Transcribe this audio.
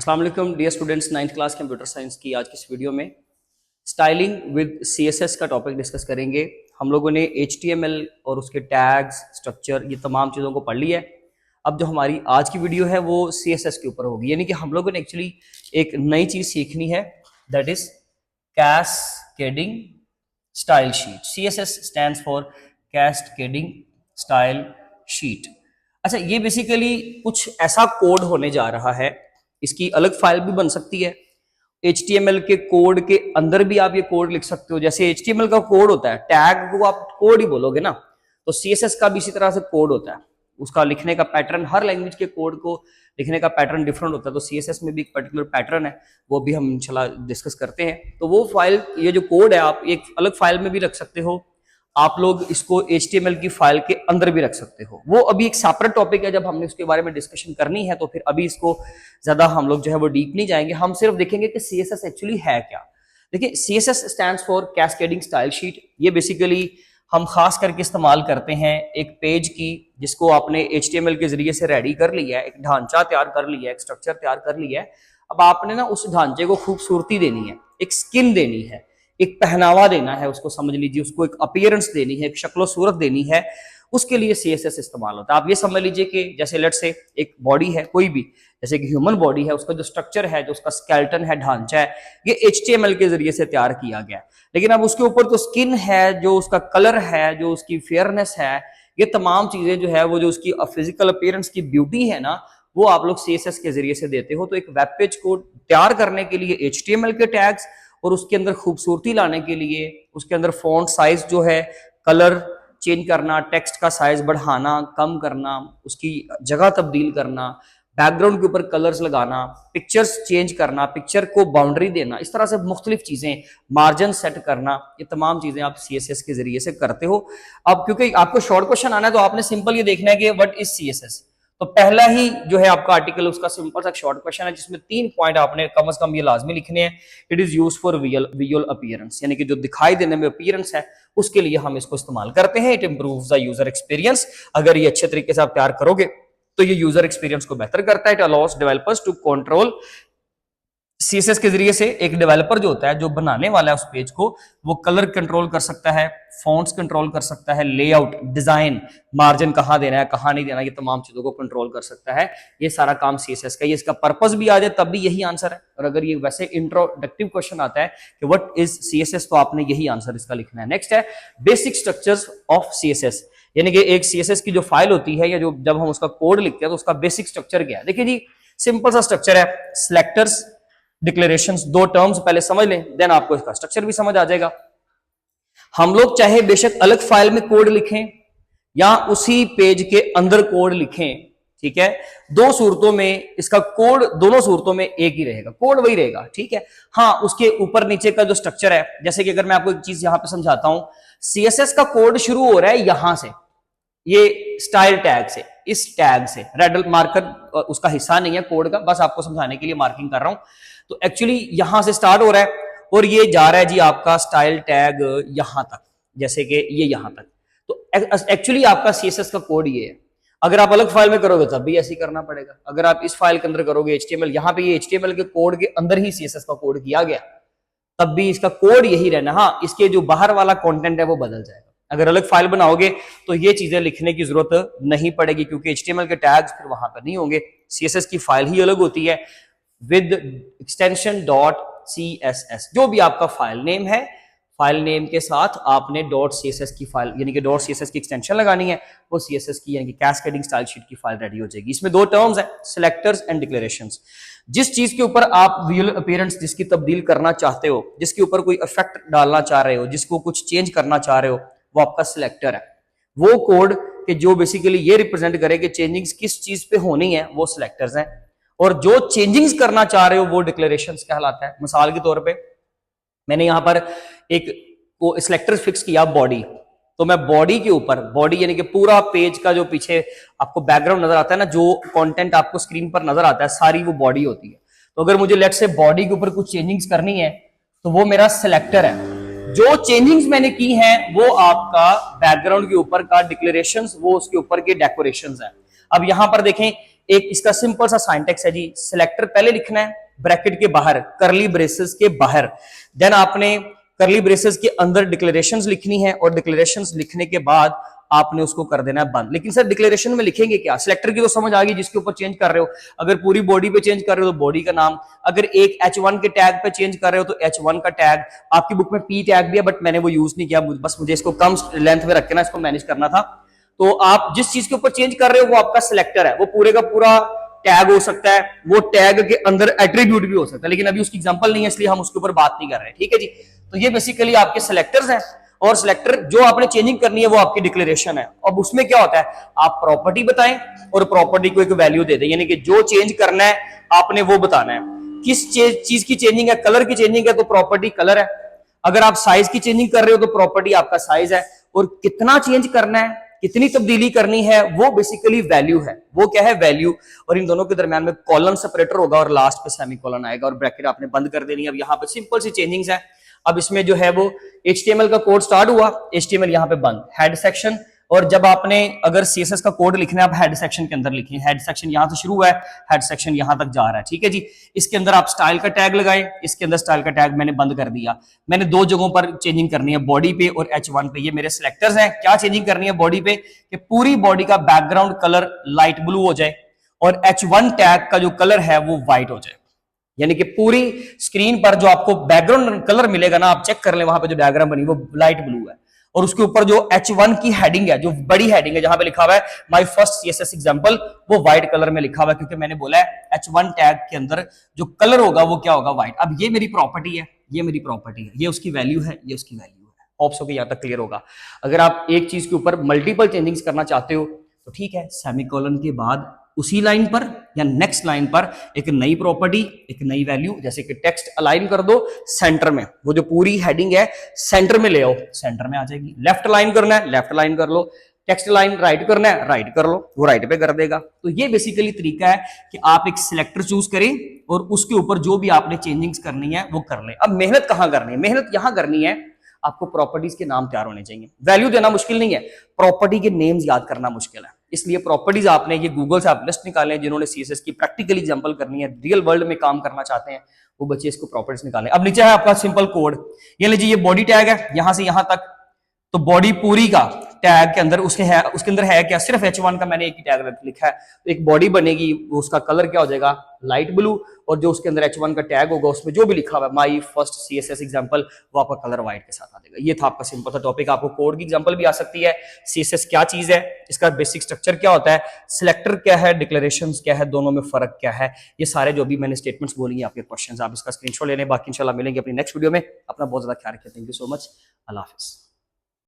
अस्सलाम वालेकुम dear students, 9th class computer science की आज की इस वीडियो में स्टाइलिंग विद सीएसएस का टॉपिक डिस्कस करेंगे। हम लोगों ने एचटीएमएल और उसके टैग्स, स्ट्रक्चर, ये तमाम चीज़ों को पढ़ लिया है। अब जो हमारी आज की वीडियो है वो सीएसएस के ऊपर होगी, यानी कि हम लोगों ने एक्चुअली एक नई चीज़ सीखनी है, that is cascading style sheet. CSS stands for cascading style sheet. अच्छा, ये बेसिकली कुछ ऐसा कोड होने जा रहा है, इसकी अलग फाइल भी बन सकती है। HTML के कोड के अंदर भी आप ये कोड लिख सकते हो। जैसे HTML का कोड होता है, टैग को आप कोड ही बोलोगे ना, तो CSS का भी इसी तरह से कोड होता है। उसका लिखने का पैटर्न, हर लैंग्वेज के कोड को लिखने का पैटर्न डिफरेंट होता है, तो CSS में भी एक पर्टिकुलर पैटर्न है, वो भी हम इंशाल्लाह डिस्कस करते हैं। तो वो फाइल, ये जो कोड है, आप एक अलग फाइल में भी रख सकते हो, आप लोग इसको HTML की फाइल के अंदर भी रख सकते हो। वो अभी एक सेपरेट टॉपिक है, जब हमने उसके बारे में डिस्कशन करनी है तो फिर अभी इसको ज्यादा हम लोग जो है वो डीप नहीं जाएंगे। हम सिर्फ देखेंगे कि CSS एक्चुअली है क्या। देखिए, CSS stands for cascading style sheet. ये बेसिकली हम खास करके इस्तेमाल करते हैं एक पेज की, जिसको आपने HTML के जरिए से रेडी कर लिया है, एक ढांचा तैयार कर लिया है, एक स्ट्रक्चर तैयार कर लिया है। अब आपने ना उस ढांचे को खूबसूरती देनी है, एक स्किन देनी है, एक पहनावा देना है, उसको समझ लीजिए, उसको एक अपीयरेंस देनी है, एक शक्लो सूरत देनी है। उसके लिए CSS इस्तेमाल होता है। आप ये समझ लीजिए कि जैसे लेट से एक बॉडी है, कोई भी, जैसे कि ह्यूमन बॉडी है, उसका जो स्ट्रक्चर है, जो उसका स्केलेटन है, ढांचा है, ये HTML के जरिए से तैयार किया गया है। लेकिन अब उसके ऊपर जो स्किन है, जो उसका कलर है, जो उसकी फेयरनेस है, ये तमाम चीजें जो है, वो जो उसकी फिजिकल अपीयरेंस की ब्यूटी है ना, वो आप लोग CSS के जरिए से देते हो। तो एक वेब पेज को तैयार करने के लिए HTML के टैग्स, और उसके अंदर खूबसूरती लाने के लिए उसके अंदर फॉन्ट साइज जो है, कलर चेंज करना, टेक्स्ट का साइज बढ़ाना, कम करना, उसकी जगह तब्दील करना, बैकग्राउंड के ऊपर कलर्स लगाना, पिक्चर्स चेंज करना, पिक्चर को बाउंड्री देना, इस तरह से मुख्तलिफ चीजें, मार्जिन सेट करना, ये तमाम चीजें आप CSS के जरिए से करते हो। अब क्योंकि आपको शॉर्ट क्वेश्चन आना है, तो आपने सिंपल ये देखना है कि व्हाट इज CSS। तो पहला ही जो है आपका आर्टिकल, उसका सिंपल सा शॉर्ट क्वेश्चन है, जिसमें 3 पॉइंट आपने कम से कम ये लाजमी लिखने हैं। It is use for visual appearance, यानी कि जो दिखाई देने में अपीयरेंस है, उसके लिए हम इसको इस्तेमाल करते हैं। It improves the user experience. अगर ये अच्छे तरीके से आप तैयार करोगे तो ये यूजर एक्सपीरियंस को बेहतर करता है। It allows developers to control. CSS के जरिए से एक डेवलपर जो होता है, जो बनाने वाला है उस पेज को, वो कलर कंट्रोल कर सकता है, फॉन्ट्स कंट्रोल कर सकता है, लेआउट, डिजाइन, मार्जिन कहाँ देना है, कहाँ नहीं देना, ये तमाम चीजों को कंट्रोल कर सकता है। ये सारा काम CSS का। ये इसका पर्पस भी आ जाए तब भी यही आंसर है। और अगर ये वैसे इंट्रोडक्टिव क्वेश्चन आता है कि व्हाट इज CSS, तो आपने यही आंसर इसका लिखना है। नेक्स्ट है बेसिक स्ट्रक्चर्स ऑफ CSS, यानी कि एक CSS की जो फाइल होती है, या जो जब हम उसका कोड लिखते हैं तो उसका बेसिक स्ट्रक्चर क्या है। देखिए जी, सिंपल सा स्ट्रक्चर है, सिलेक्टर्स, डिक्लेरेशंस, 2 टर्म्स पहले समझ लें, देन आपको इसका स्ट्रक्चर भी समझ आ जाएगा। हम लोग चाहे बेशक अलग फाइल में कोड लिखें या उसी पेज के अंदर कोड लिखें, ठीक है, दो सूरतों में इसका कोड, दोनों सूरतों में एक ही रहेगा, कोड वही रहेगा, ठीक है। हाँ, उसके ऊपर नीचे का जो स्ट्रक्चर है, जैसे कि अगर मैं आपको एक चीज यहां पे समझाता हूं, CSS का कोड शुरू हो रहा है यहां से, ये स्टाइल टैग से, इस टैग से, रेड मार्कर उसका हिस्सा नहीं है कोड का, बस आपको समझाने के लिए मार्किंग कर रहा हूं। तो एक्चुअली यहां से स्टार्ट हो रहा है और ये जा रहा है जी आपका स्टाइल टैग यहां तक, जैसे कि ये यहां तक। तो एक्चुअली आपका CSS का कोड ये है। अगर आप अलग फाइल में करोगे तब भी ऐसे ही करना पड़ेगा। अगर आप इस फाइल के अंदर करोगे HTML, यहां पे ये HTML के कोड के अंदर ही CSS का कोड किया गया, तब भी इसका कोड यही रहना। हाँ, इसके जो बाहर वाला कंटेंट है वो बदल जाएगा। अगर अलग फाइल बनाओगे तो ये चीजें लिखने की जरूरत नहीं पड़ेगी, क्योंकि HTML के टैग्स फिर वहां पर नहीं होंगे। CSS की फाइल ही अलग होती है विद एक्सटेंशन .css। जो भी आपका फाइल नेम है, फाइल नेम के साथ आपने .css की फाइल, यानी कि .css की एक्सटेंशन लगानी है, वो CSS की यानी कि कैस्केडिंग स्टाइल शीट की फाइल रेडी हो जाएगी। इसमें 2 टर्म्स हैं, सिलेक्टर्स एंड डिक्लेरेशंस। जिस चीज के ऊपर आप विजुअल अपीयरेंस जिसकी तब्दील करना चाहते हो, जिसके ऊपर कोई इफेक्ट डालना चाह रहे हो, जिसको कुछ चेंज करना चाह रहे हो, वो आपका सिलेक्टर है। वो कोड के जो बेसिकली ये रिप्रेजेंट करे कि चेंजिंग्स किस चीज पे होनी है, वो सिलेक्टर्स हैं। और जो चेंजिंग्स करना चाह रहे हो वो डिक्लेरेशंस कहलाता है। मिसाल के तौर पे मैंने यहां पर एक सिलेक्टर फिक्स किया बॉडी, तो मैं बॉडी के ऊपर, बॉडी यानी कि पूरा पेज का जो पीछे आपको बैकग्राउंड नजर आता है ना, जो कंटेंट आपको स्क्रीन पर नजर आता है, सारी वो बॉडी होती है। तो अगर मुझे लेट से बॉडी के ऊपर कुछ चेंजिंग्स करनी है तो वो मेरा सिलेक्टर है। जो चेंजिंग्स मैंने की हैं वो आपका बैकग्राउंड के ऊपर का डिक्लेरेशंस, वो उसके ऊपर के डेकोरेशंस है। अब यहां पर देखें, एक इसका सिंपल सा सिंटैक्स है जी, सिलेक्टर पहले लिखना है ब्रैकेट के बाहर, करली ब्रेसेस के बाहर, देन आपने करली ब्रेसेस के अंदर डिक्लेरेशंस लिखनी है और डिक्लेरेशंस लिखने के बाद आपने उसको कर देना है बंद। लेकिन सर डिक्लेरेशन में लिखेंगे क्या? सिलेक्टर की तो समझ आ गई जिसके ऊपर चेंज कर रहे हो। अगर पूरी बॉडी पे चेंज कर रहे हो तो बॉडी का नाम, अगर एक H1 के टैग पे चेंज कर रहे हो तो H1 का टैग। आपकी बुक में P टैग भी है बट मैंने वो यूज नहीं किया, बस मुझे इसको कम लेंथ में रख के ना इसको मैनेज करना था। तो आप जिस चीज के ऊपर चेंज कर रहे हो वो आपका सिलेक्टर है, वो पूरे का पूरा टैग हो सकता है, वो टैग के अंदर एट्रीब्यूट भी हो सकता है, लेकिन अभी उसकी एग्जांपल नहीं है इसलिए हम उसके ऊपर बात नहीं कर रहे हैं, ठीक है जी। तो ये बेसिकली आपके सिलेक्टर्स हैं और सिलेक्टर जो आपने चेंजिंग करनी है वो आपकी डिक्लेरेशन है। अब उसमें क्या होता है, आप प्रॉपर्टी बताएं और प्रॉपर्टी को एक वैल्यू दे दें, यानी कि जो चेंज करना है आपने वो बताना है। किस चीज की चेंजिंग है, कलर की चेंजिंग है तो प्रॉपर्टी कलर है। अगर आप साइज की चेंजिंग कर रहे हो तो प्रॉपर्टी आपका साइज है, और कितना चेंज करना है, कितनी तब्दीली करनी है, वो बेसिकली वैल्यू है। वो क्या है, वैल्यू। और इन दोनों के दरमियान में कॉलन सेपरेटर होगा और लास्ट पे सेमीकोलन आएगा और ब्रैकेट आपने बंद कर देनी है। अब यहाँ पे सिंपल सी चेंजिंग्स है। अब इसमें जो है वो HTML का कोड स्टार्ट हुआ, HTML यहाँ पे बंद, हेड सेक्शन। और जब आपने अगर CSS का कोड लिखना है आप हेड सेक्शन के अंदर लिखें, हेड सेक्शन यहां से शुरू हुआ है, हेड सेक्शन यहां तक जा रहा है, ठीक है जी। इसके अंदर आप स्टाइल का टैग लगाएं, इसके अंदर स्टाइल का टैग मैंने बंद कर दिया। मैंने दो जगहों पर चेंजिंग करनी है, बॉडी पे और H1 पे। ये मेरे सिलेक्टर्स हैं। क्या चेंजिंग करनी है बॉडी पे, कि पूरी बॉडी का बैकग्राउंड कलर लाइट ब्लू हो जाए और H1 टैग का जो कलर है वो व्हाइट हो जाए, यानी कि पूरी स्क्रीन पर जो आपको बैकग्राउंड कलर मिलेगा ना, आप चेक कर लें, वहां पे जो डायग्राम बनी वो लाइट ब्लू है और उसके ऊपर जो H1 की हेडिंग है, जो बड़ी हेडिंग है जहां पे लिखा हुआ है माय फर्स्ट CSS एग्जांपल, वो व्हाइट कलर में लिखा हुआ है क्योंकि मैंने बोला है H1 टैग के अंदर जो कलर होगा वो क्या होगा, व्हाइट। अब ये मेरी प्रॉपर्टी है, ये मेरी प्रॉपर्टी है, ये उसकी वैल्यू है, ये उसकी वैल्यू है। होप सो कि यहां तक क्लियर होगा। अगर आप एक चीज के ऊपर मल्टीपल चेंजिंग्स करना चाहते हो तो ठीक है, सेमीकोलन के बाद उसी लाइन पर या नेक्स्ट लाइन पर एक नई प्रॉपर्टी, एक नई वैल्यू, जैसे कि टेक्स्ट अलाइन कर दो सेंटर में, वो जो पूरी हेडिंग है सेंटर में ले आओ, सेंटर में आ जाएगी। लेफ्ट लाइन करना है, लेफ्ट लाइन कर लो। टेक्स्ट लाइन राइट करना है, राइट कर लो, वो राइट पे कर देगा। तो ये बेसिकली तरीका है कि आप एक सिलेक्टर चूज करें और उसके ऊपर जो भी आपने चेंजिंग्स करनी है वो कर लें। अब मेहनत कहां करनी है, मेहनत यहां करनी है, आपको प्रॉपर्टीज के नाम तैयार होने चाहिए। वैल्यू देना मुश्किल नहीं है, प्रॉपर्टी के नेम्स याद करना मुश्किल है। इसलिए प्रॉपर्टीज आपने ये गूगल से आप लिस्ट निकालें, जिन्होंने CSS की प्रैक्टिकली एग्जांपल करनी है, रियल वर्ल्ड में काम करना चाहते हैं, वो बच्चे इसको प्रॉपर्टीज निकालें। अब नीचे है आपका सिंपल कोड, ये लीजिए, ये बॉडी टैग है यहां से यहां तक, तो बॉडी पूरी का टैग के अंदर उसके अंदर है क्या, सिर्फ H1 का मैंने एक ही टैग लिखा है, तो एक बॉडी बनेगी, उसका कलर क्या हो जाएगा, लाइट ब्लू, और जो उसके अंदर H1 का टैग होगा उसमें जो भी लिखा हुआ है माई फर्स्ट CSS एग्जांपल, वो आपका कलर व्हाइट के साथ आ जाएगा। ये था आपका सिंपल सा टॉपिक। आपको कोड की एग्जांपल भी आ सकती है, CSS क्या चीज है, इसका बेसिक स्ट्रक्चर क्या होता है, सिलेक्टर क्या है, डिक्लेरेशंस क्या है, दोनों में फर्क क्या है, ये सारे जो भी मैंने स्टेटमेंट्स बोली हैं आपके क्वेश्चन, आप इसका स्क्रीनशॉट लेने। बाकी इंशाल्लाह मिलेंगे अपनी नेक्स्ट वीडियो में। अपना बहुत ज्यादा ख्याल रखिए। Thank you so much. Allah Hafiz.